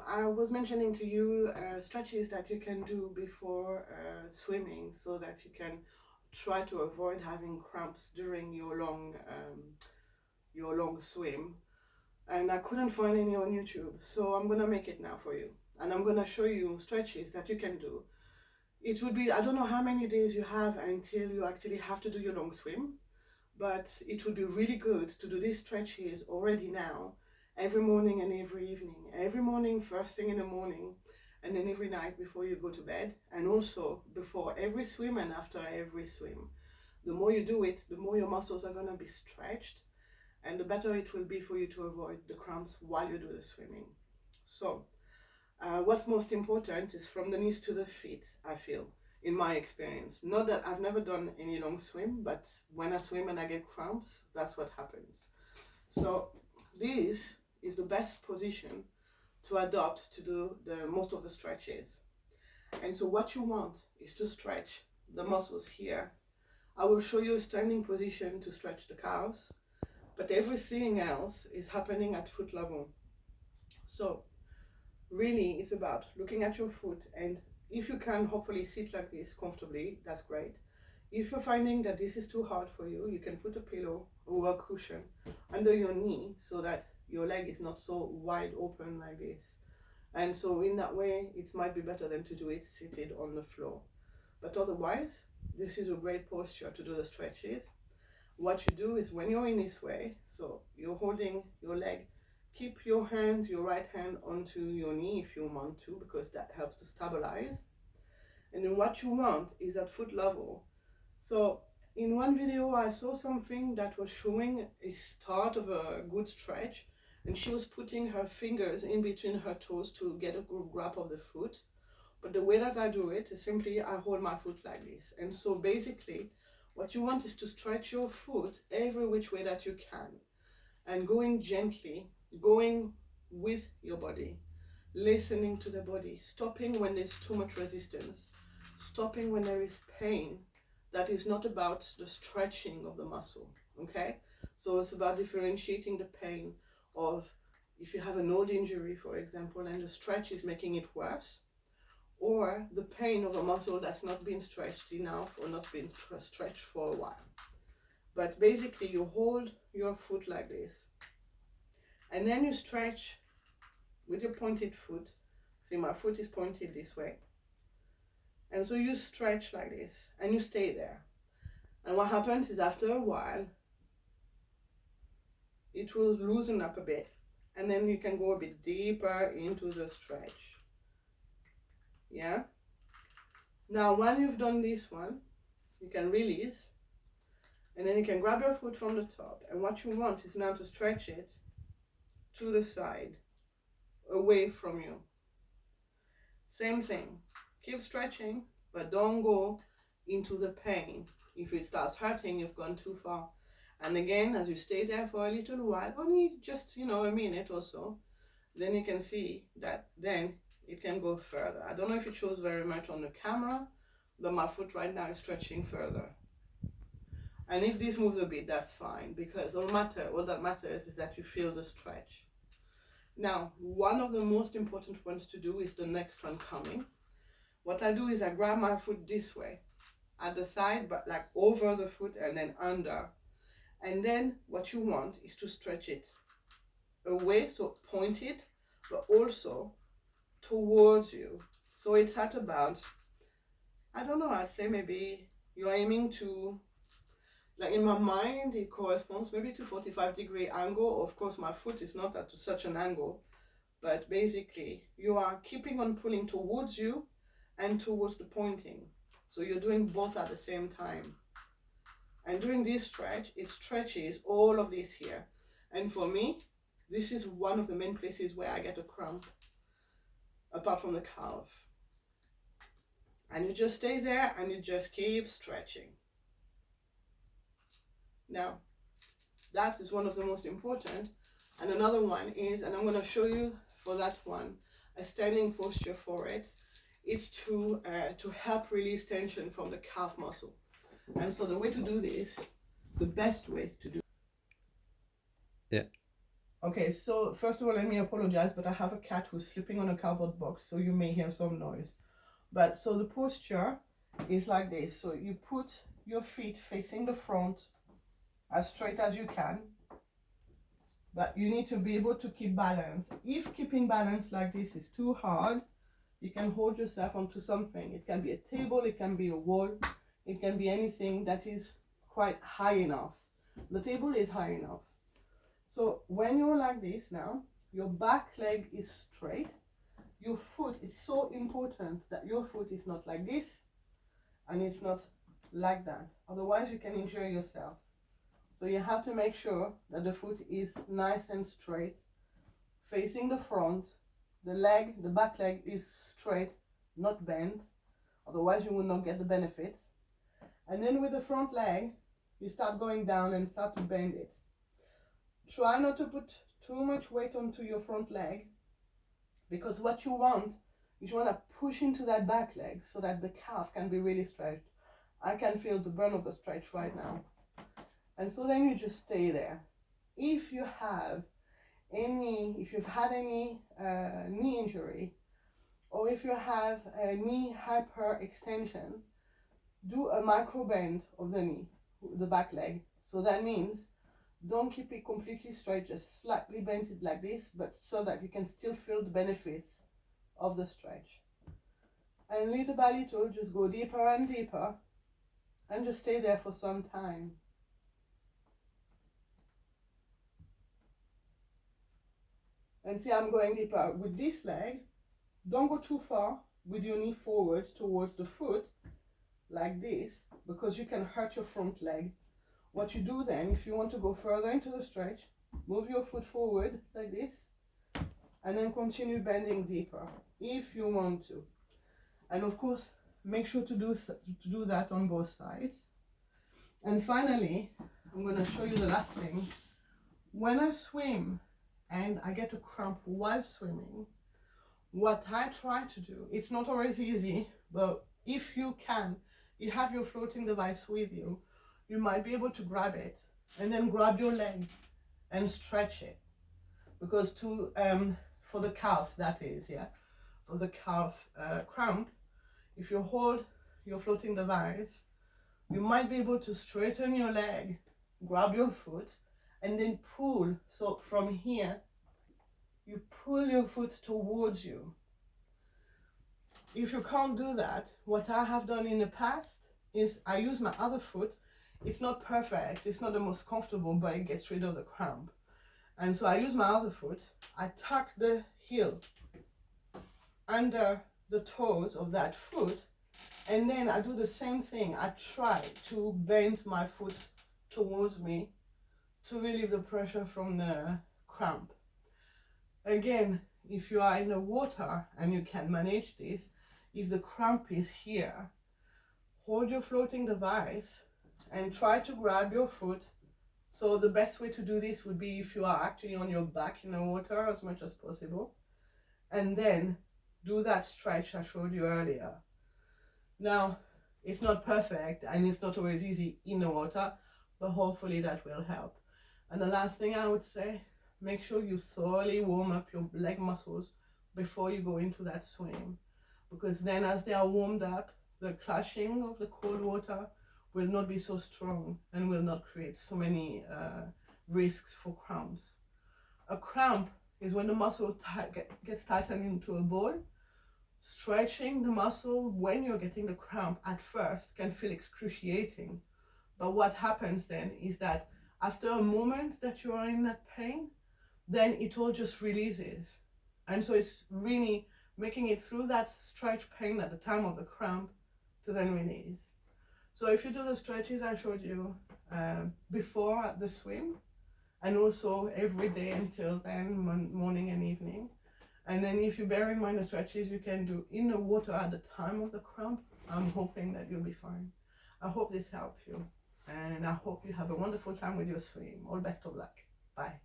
I was mentioning to you stretches that you can do before swimming so that you can try to avoid having cramps during your long swim. And I couldn't find any on YouTube, so I'm gonna make it now for you. And I'm gonna show you stretches that you can do. It would be, I don't know how many days you have until you actually have to do your long swim, but it would be really good to do these stretches already now, every morning and every evening. Every morning, first thing in the morning, and then every night before you go to bed, and also before every swim and after every swim. The more you do it, the more your muscles are going to be stretched, and the better it will be for you to avoid the cramps while you do the swimming. So, what's most important is from the knees to the feet, I feel, in my experience. Not that I've never done any long swim, but when I swim and I get cramps, that's what happens. So this is the best position to adopt to do the most of the stretches. And so what you want is to stretch the muscles here. I will show you a standing position to stretch the calves, but everything else is happening at foot level. So really it's about looking at your foot, and if you can hopefully sit like this comfortably, that's great. If you're finding that this is too hard for you, you can put a pillow or a cushion under your knee so that your leg is not so wide open like this. And so in that way it might be better than to do it seated on the floor. But otherwise, this is a great posture to do the stretches. What you do is when you're in this way, so you're holding your leg, keep your hand, your right hand onto your knee if you want to, because that helps to stabilize. And then what you want is at foot level. So in one video I saw something that was showing a start of a good stretch, and she was putting her fingers in between her toes to get a good grip of the foot. But the way that I do it is simply I hold my foot like this. And so basically what you want is to stretch your foot every which way that you can, and going gently, going with your body, listening to the body, stopping when there's too much resistance, stopping when there is pain. That is not about the stretching of the muscle, okay? So it's about differentiating the pain of if you have an old injury, for example, and the stretch is making it worse, or the pain of a muscle that's not been stretched enough or not been stretched for a while. But basically you hold your foot like this, and then you stretch with your pointed foot. See, my foot is pointed this way. And so you stretch like this and you stay there. And what happens is after a while, it will loosen up a bit. And then you can go a bit deeper into the stretch. Yeah? Now, when you've done this one, you can release. And then you can grab your foot from the top. And what you want is now to stretch it to the side, away from you. Same thing. Keep stretching, but don't go into the pain. If it starts hurting, you've gone too far. And again, as you stay there for a little while, only just, a minute or so, then you can see that then it can go further. I don't know if it shows very much on the camera, but my foot right now is stretching further. And if this moves a bit, that's fine, because all that matters is that you feel the stretch. Now, one of the most important ones to do is the next one coming. What I do is I grab my foot this way, at the side, but like over the foot and then under. And then what you want is to stretch it away, so pointed, but also towards you. So it's at about, I don't know, I'd say maybe you're aiming to, like in my mind, it corresponds maybe to 45-degree angle. Of course, my foot is not at such an angle, but basically you are keeping on pulling towards you and towards the pointing. So you're doing both at the same time. And during this stretch, it stretches all of this here. And for me, this is one of the main places where I get a cramp, apart from the calf. And you just stay there and you just keep stretching. Now, that is one of the most important. And another one is, and I'm going to show you for that one, a standing posture for it. It's to help release tension from the calf muscle. And so the way to do this, the best way to do. Yeah. Okay, so first of all, let me apologize, but I have a cat who's sleeping on a cardboard box, so you may hear some noise. But so the posture is like this. So you put your feet facing the front as straight as you can, but you need to be able to keep balance. If keeping balance like this is too hard, you can hold yourself onto something. It can be a table, it can be a wall, it can be anything that is quite high enough. The table is high enough. So when you're like this now, your back leg is straight. Your foot is so important that your foot is not like this and it's not like that. Otherwise, you can injure yourself. So you have to make sure that the foot is nice and straight, facing the front. The back leg is straight, not bent. Otherwise, you will not get the benefits. And then with the front leg, you start going down and start to bend it. Try not to put too much weight onto your front leg, because what you want is you want to push into that back leg so that the calf can be really stretched. I can feel the burn of the stretch right now. And so then you just stay there. If you've had any knee injury, or if you have a knee hyperextension, do a micro bend of the knee, the back leg. So that means don't keep it completely straight, just slightly bend it like this, but so that you can still feel the benefits of the stretch. And little by little, just go deeper and deeper and just stay there for some time. And see, I'm going deeper with this leg. Don't go too far with your knee forward towards the foot like this, because you can hurt your front leg. What you do then, if you want to go further into the stretch, move your foot forward like this, and then continue bending deeper if you want to. And of course, make sure to do that on both sides. And finally, I'm going to show you the last thing. When I swim and I get a cramp while swimming, what I try to do, it's not always easy, but if you can, you have your floating device with you, you might be able to grab it and then grab your leg and stretch it. Because for the calf, that is, yeah, for the calf cramp, if you hold your floating device, you might be able to straighten your leg, grab your foot, and then pull. So from here, you pull your foot towards you. If you can't do that, what I have done in the past is I use my other foot. It's not perfect, it's not the most comfortable, but it gets rid of the cramp. And so I use my other foot, I tuck the heel under the toes of that foot, and then I do the same thing. I try to bend my foot towards me to relieve the pressure from the cramp. Again, if you are in the water and you can manage this, if the cramp is here, hold your floating device and try to grab your foot. So the best way to do this would be if you are actually on your back in the water as much as possible, and then do that stretch I showed you earlier. Now, it's not perfect and it's not always easy in the water, but hopefully that will help. And the last thing I would say, make sure you thoroughly warm up your leg muscles before you go into that swim, because then as they are warmed up, the clashing of the cold water will not be so strong and will not create so many risks for cramps. A cramp is when the muscle gets tightened into a ball. Stretching the muscle when you're getting the cramp at first can feel excruciating, but what happens then is that after a moment that you are in that pain, then it all just releases. And so it's really making it through that stretch pain at the time of the cramp to then release. So if you do the stretches I showed you before the swim, and also every day until then, morning and evening, and then if you bear in mind the stretches you can do in the water at the time of the cramp, I'm hoping that you'll be fine. I hope this helped you, and I hope you have a wonderful time with your swim. All best of luck. Bye.